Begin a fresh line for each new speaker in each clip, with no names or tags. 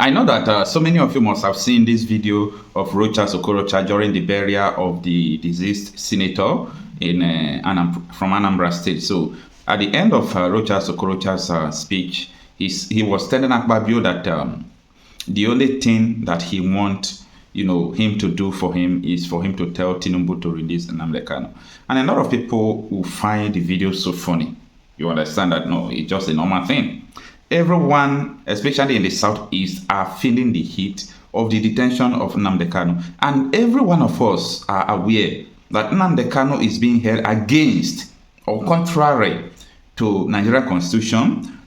I know that so many of you must have seen this video of Rocha's Okorocha during the burial of the deceased senator in from Anambra State. So at the end of Rocha's Okorocha's speech, he was telling Akpabio that the only thing that he wants him to do for him is for him to tell Tinubu to release Nnamdi Kanu. And a lot of people will find the video so funny. You understand that? No, it's just a normal thing. Everyone, especially in the southeast, are feeling the heat of the detention of Nnamdi Kanu. And every one of us are aware that Nnamdi Kanu is being held against or contrary to Nigerian constitution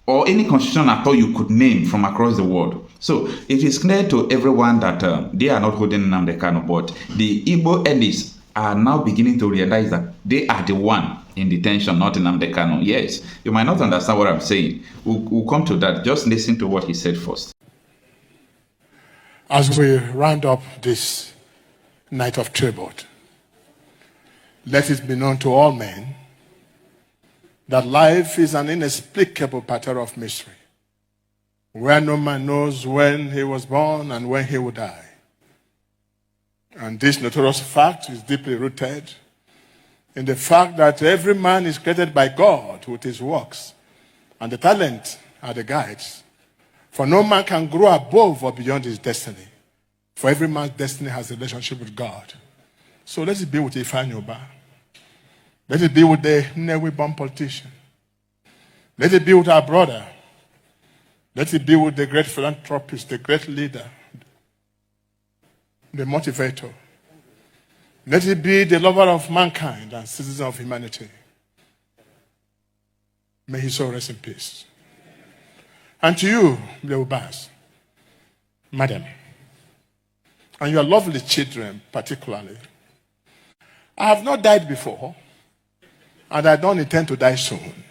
or any constitution at all you could name from across the world. So it is clear to everyone that they are not holding Nnamdi Kanu, but the Igbo elites are now beginning to realize that they are the one in detention, not Nnamdi Kanu. Yes, you might not understand what I'm saying. We'll come to that. Just listen to what he said first.
As we round up this night of tribute, let it be known to all men that life is an inexplicable pattern of mystery, where no man knows when he was born and when he will die. And this notorious fact is deeply rooted in the fact that every man is created by God with his works, and the talent are the guides. For no man can grow above or beyond his destiny. For every man's destiny has a relationship with God. So let it be with Ifeanyi Ubah. Let it be with the Nnewi-born politician. Let it be with our brother. Let it be with the great philanthropist, the great leader, the motivator. Let it be the lover of mankind and citizen of humanity. May his soul rest in peace. And to you, the Ubahs, madam, and your lovely children particularly, I have not died before, and I don't intend to die soon.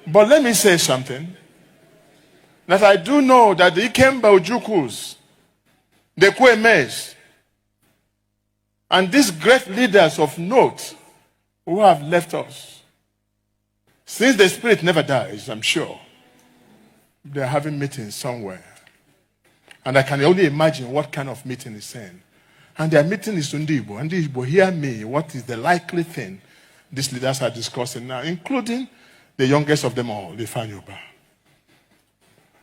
But let me say something, that I do know that the Ikemba Ojukus, the Kwemes, and these great leaders of note who have left us, since the spirit never dies, I'm sure, they're having meetings somewhere. And I can only imagine what kind of meeting is saying. And their meeting is Ndibo. And Igbo, hear me, what is the likely thing these leaders are discussing now, including the youngest of them all, Ifeanyi Ubah.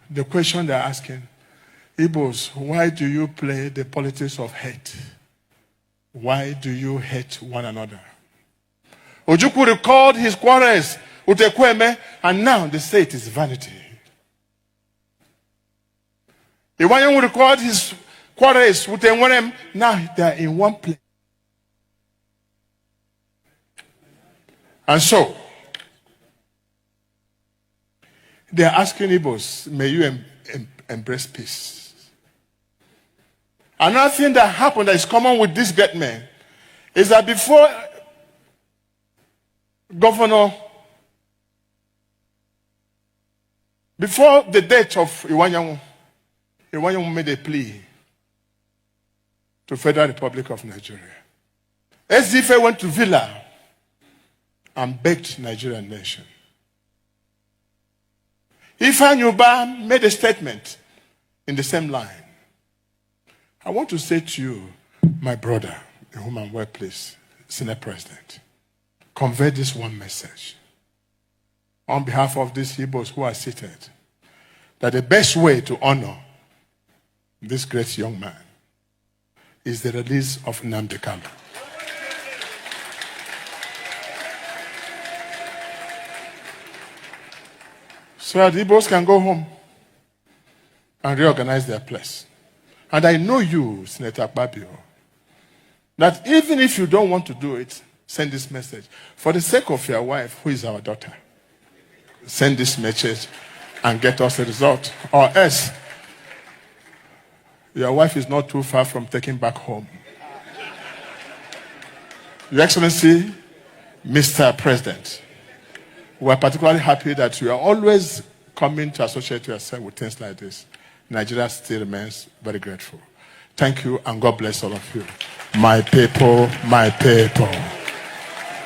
The question they're asking, Igbos, why do you play the politics of hate? Why do you hate one another? Ojukwu recalled his quarrels with Ekweme, and now they say it is vanity. Iwanyanwu recalled his quarrels with Enwerem, now they are in one place. And so, they are asking Igbos, may you embrace peace. Another thing that happened that is common with this great man is that before the death of Iwanyanwu made a plea to Federal Republic of Nigeria. Ezife went to Villa and begged Nigerian nation. Ifeanyi Ubah made a statement in the same line. I want to say to you, my brother, in whom I'm well pleased, Senate President, convey this one message on behalf of these Igbos who are seated, that the best way to honor this great young man is the release of Nnamdi Kanu. So that the Igbos can go home and reorganize their place. And I know you, Senator Akpabio, that even if you don't want to do it, send this message. For the sake of your wife, who is our daughter, send this message and get us a result. Or else, your wife is not too far from taking back home. Your Excellency, Mr. President, we are particularly happy that you are always coming to associate yourself with things like this. Nigeria still remains very grateful. Thank you, and God bless all of you. My people, my people.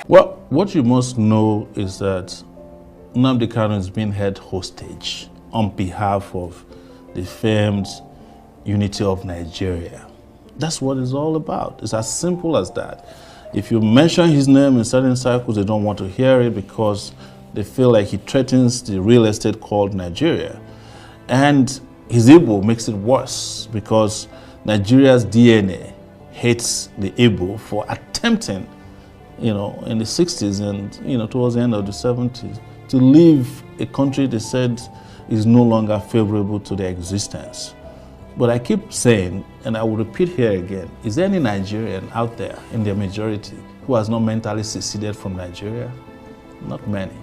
Well, what you must know is that Nnamdi Kanu is being held hostage on behalf of the famed unity of Nigeria. That's what it's all about. It's as simple as that. If you mention his name in certain circles, they don't want to hear it because they feel like he threatens the real estate called Nigeria. And his Igbo makes it worse because Nigeria's DNA hates the Igbo for attempting, in the 60s and, towards the end of the 70s, to leave a country they said is no longer favorable to their existence. But I keep saying, and I will repeat here again, is there any Nigerian out there in their majority who has not mentally seceded from Nigeria? Not many.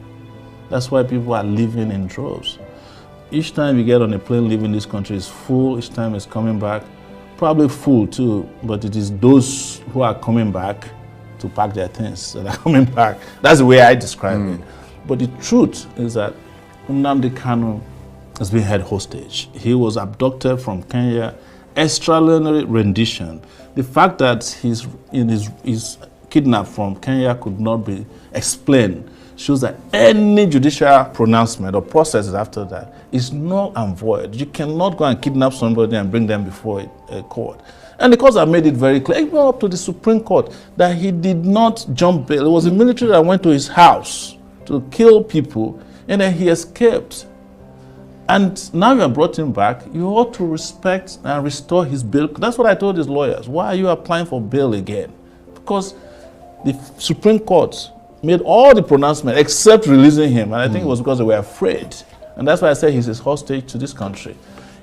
That's why people are living in droves. Each time you get on a plane leaving this country is full, each time it's coming back, probably full too, but it is those who are coming back to pack their things that are coming back. That's the way I describe it. But the truth is that Nnamdi Kanu has been held hostage. He was abducted from Kenya, extraordinary rendition. The fact that he's kidnapped from Kenya could not be explained shows that any judicial pronouncement or processes after that is null and void. You cannot go and kidnap somebody and bring them before a court. And the courts have made it very clear, even up to the Supreme Court, that he did not jump bail. It was the military that went to his house to kill people, and then he escaped. And now you have brought him back, you ought to respect and restore his bail. That's what I told his lawyers. Why are you applying for bail again? Because the Supreme Court made all the pronouncements except releasing him. And I think it was because they were afraid. And that's why I say he's a hostage to this country.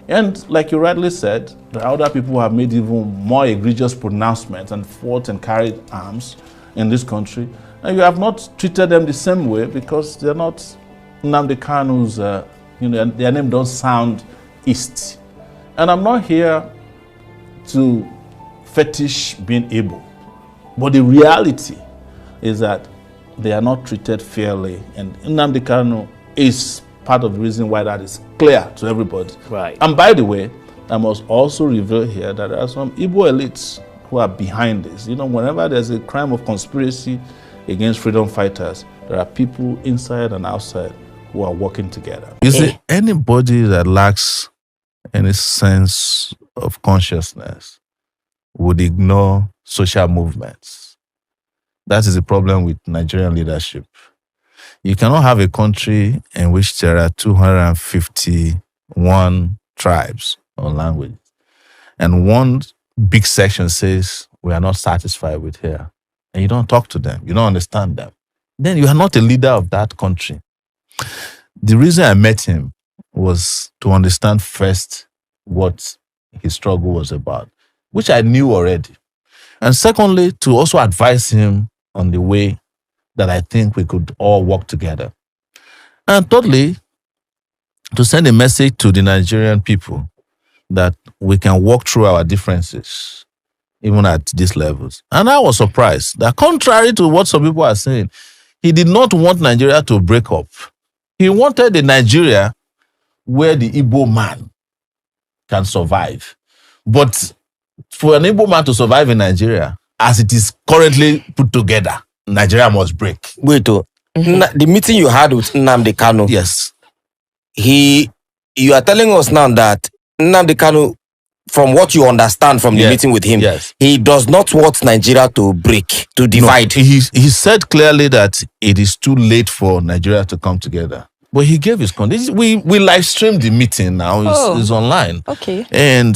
And like you rightly said, there are other people who have made even more egregious pronouncements and fought and carried arms in this country. And you have not treated them the same way because they're not Nnamdi Kanu's, their name don't sound East. And I'm not here to fetish being able. But the reality is that they are not treated fairly. And Nnamdi Kanu is part of the reason why that is clear to everybody.
Right.
And by the way, I must also reveal here that there are some Igbo elites who are behind this. Whenever there's a crime of conspiracy against freedom fighters, there are people inside and outside who are working together. You see, anybody that lacks any sense of consciousness would ignore social movements. That is the problem with Nigerian leadership. You cannot have a country in which there are 251 tribes or languages, and one big section says, we are not satisfied with here. And you don't talk to them, you don't understand them. Then you are not a leader of that country. The reason I met him was to understand first what his struggle was about, which I knew already. And secondly, to also advise him on the way that I think we could all work together. And thirdly, to send a message to the Nigerian people that we can walk through our differences, even at these levels. And I was surprised that contrary to what some people are saying, he did not want Nigeria to break up. He wanted a Nigeria where the Igbo man can survive. But for an Igbo man to survive in Nigeria, as it is currently put together, Nigeria must break.
Wait, the meeting you had with Nnamdi Kanu.
Yes.
You are telling us now that Nnamdi Kanu, from what you understand from the meeting with him, he does not want Nigeria to break, to divide.
No, he said clearly that it is too late for Nigeria to come together. But he gave his conditions. We live streamed the meeting now. It's online.
Okay.
And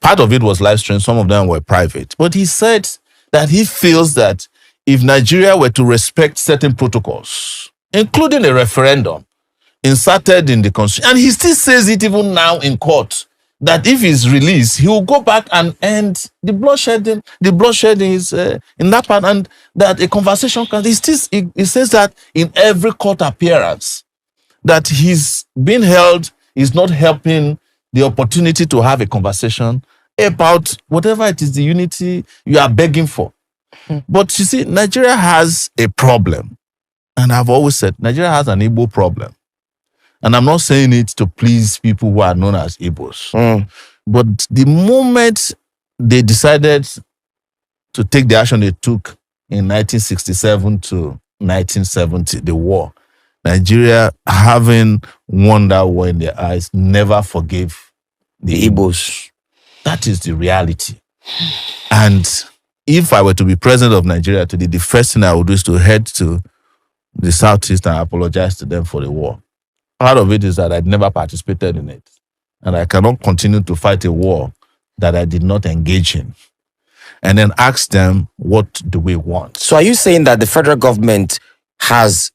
part of it was live streamed. Some of them were private. But he said that he feels that if Nigeria were to respect certain protocols, including a referendum inserted in the constitution, and he still says it even now in court, that if he's released, he will go back and end the bloodshedding. The bloodshedding is in that part, and that a conversation can. He says that in every court appearance, that he's being held is not helping the opportunity to have a conversation about whatever it is, the unity you are begging for. But you see, Nigeria has a problem. And I've always said, Nigeria has an Igbo problem. And I'm not saying it to please people who are known as Igbos. But the moment they decided to take the action they took in 1967 to 1970, the war, Nigeria, having won that war in their eyes, never forgave the Igbos. That is the reality. And if I were to be president of Nigeria today, the first thing I would do is to head to the Southeast and apologize to them for the war. Part of it is that I'd never participated in it. And I cannot continue to fight a war that I did not engage in. And then ask them, what do we want?
So are you saying that the federal government has,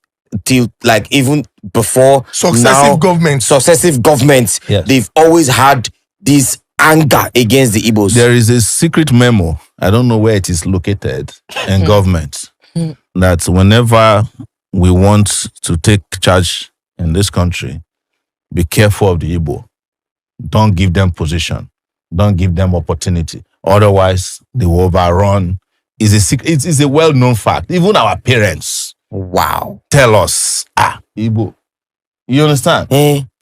even before successive governments, yes, they've always had this anger against the Igbos?
There is a secret memo, I don't know where it is located, in government, that whenever we want to take charge in this country, be careful of the Igbo. Don't give them position. Don't give them opportunity. Otherwise, they will overrun. It's a well-known fact. Even our parents, tell us, Igbo. You understand?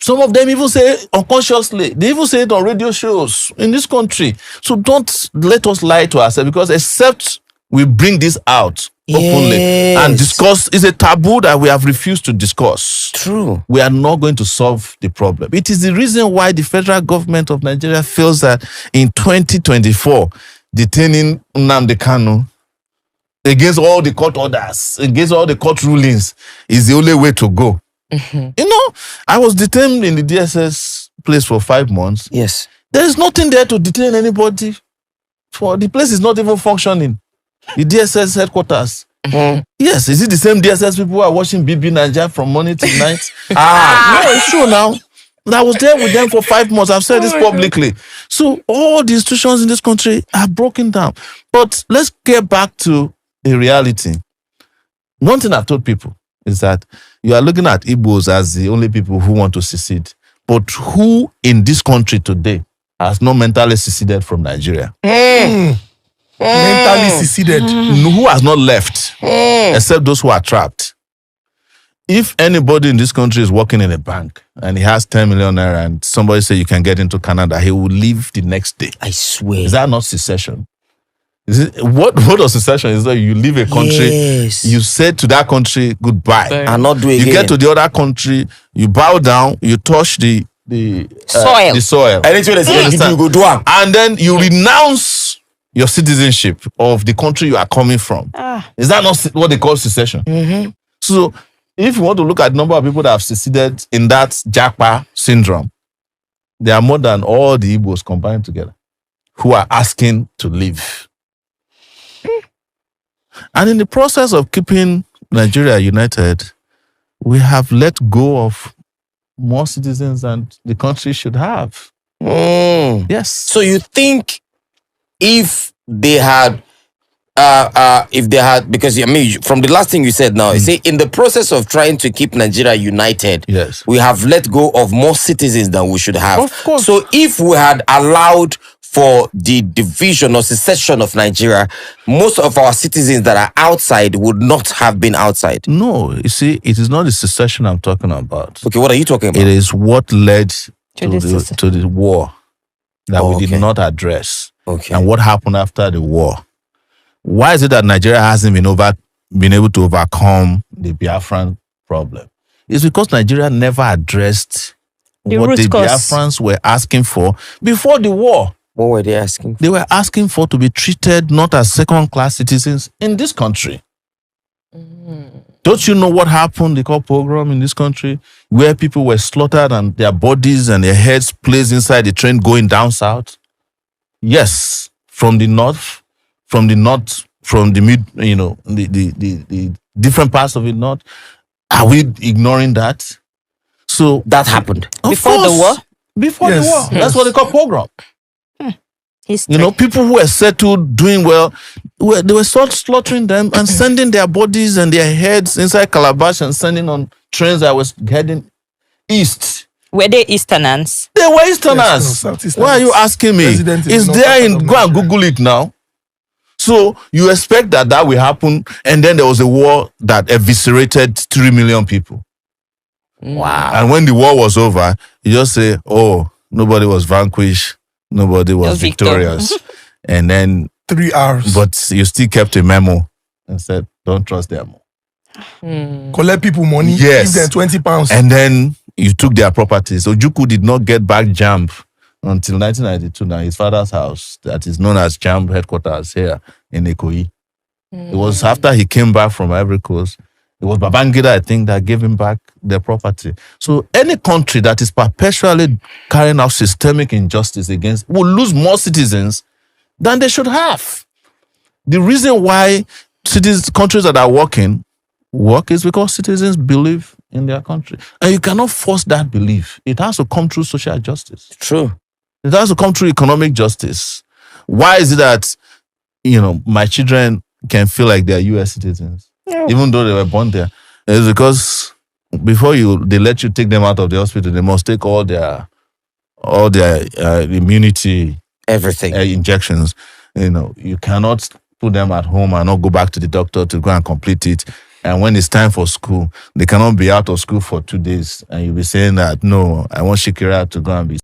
Some of them even say unconsciously. They even say it on radio shows in this country. So don't let us lie to ourselves, because except we bring this out openly and discuss, it's a taboo that we have refused to discuss.
True.
We are not going to solve the problem. It is the reason why the federal government of Nigeria feels that in 2024, detaining Nnamdi Kanu against all the court orders, against all the court rulings, is the only way to go. You know, I was detained in the DSS place for 5 months.
Yes.
There is nothing there to detain anybody. The place is not even functioning. The DSS headquarters. Yes, is it the same DSS people who are watching BB Nigeria from morning to night? No, it's true now. I was there with them for 5 months. I've said this publicly. So all the institutions in this country are broken down. But let's get back to a reality. One thing I've told people is that you are looking at Igbos as the only people who want to secede. But who in this country today has not mentally seceded from Nigeria?
Mentally seceded.
Who has not left? Except those who are trapped. If anybody in this country is working in a bank and he has 10 million naira and somebody say you can get into Canada, he will leave the next day.
I swear.
Is that not secession? What of secession is that you leave a country, you say to that country goodbye,
and not do it
you
again.
get to the other country, you bow down, you touch the soil.
Anything they say, you go do it.
And then you renounce your citizenship of the country you are coming from. Is that not what they call secession? So if you want to look at the number of people that have seceded in that Japa syndrome, there are more than all the Igbos combined together who are asking to leave. And in the process of keeping Nigeria united, we have let go of more citizens than the country should have. Yes.
So you think if they had, because I mean, from the last thing you said now, you say in the process of trying to keep Nigeria united,
yes,
we have let go of more citizens than we should have.
Of course.
So if we had allowed for the division or secession of Nigeria, most of our citizens that are outside would not have been outside.
No, you see, it is not the secession I'm talking about.
Okay, what are you talking about?
It is what led to the war that we did not address.
Okay.
And what happened after the war. Why is it that Nigeria hasn't been able to overcome the Biafran problem? It's because Nigeria never addressed what the Biafrans were asking for before the war.
What were they asking for?
They were asking for to be treated not as second-class citizens in this country. Don't you know what happened, they call pogrom in this country, where people were slaughtered and their bodies and their heads placed inside the train going down south? Yes, from the mid, the different parts of the north. Are we ignoring that? So
that happened
before the war.
Before the war, that's what they call pogrom.
History.
You know, people who were settled, doing well, they were slaughtering them and sending their bodies and their heads inside calabash and sending on trains that was heading east.
Were they Easterners?
They were Easterners.
Southeasterners.
Why are you asking me? It's there in, go and Google it now. So you expect that will happen, and then there was a war that eviscerated 3 million people.
Wow.
And when the war was over, you just say, oh, nobody was vanquished, nobody was victorious. And then
3 hours.
But you still kept a memo and said, don't trust them.
collect people money,
Yes.
give them 20 pounds.
And then you took their properties. Ojukwu did not get back JAMB until 1992. Now his father's house, that is known as JAMB headquarters here in Ikoyi. It was after he came back from Ivory Coast. It was Babangida, I think, that gave him back their property. So any country that is perpetually carrying out systemic injustice against will lose more citizens than they should have. The reason why countries that are work is because citizens believe in their country. And you cannot force that belief. It has to come through social justice.
True.
It has to come through economic justice. Why is it that, my children can feel like they're US citizens, even though they were born there? It's because before they let you take them out of the hospital, they must take all their immunity,
everything,
injections. You cannot put them at home and not go back to the doctor to go and complete it. And when it's time for school, they cannot be out of school for 2 days. And you'll be saying that, no, I want Shikira to go and be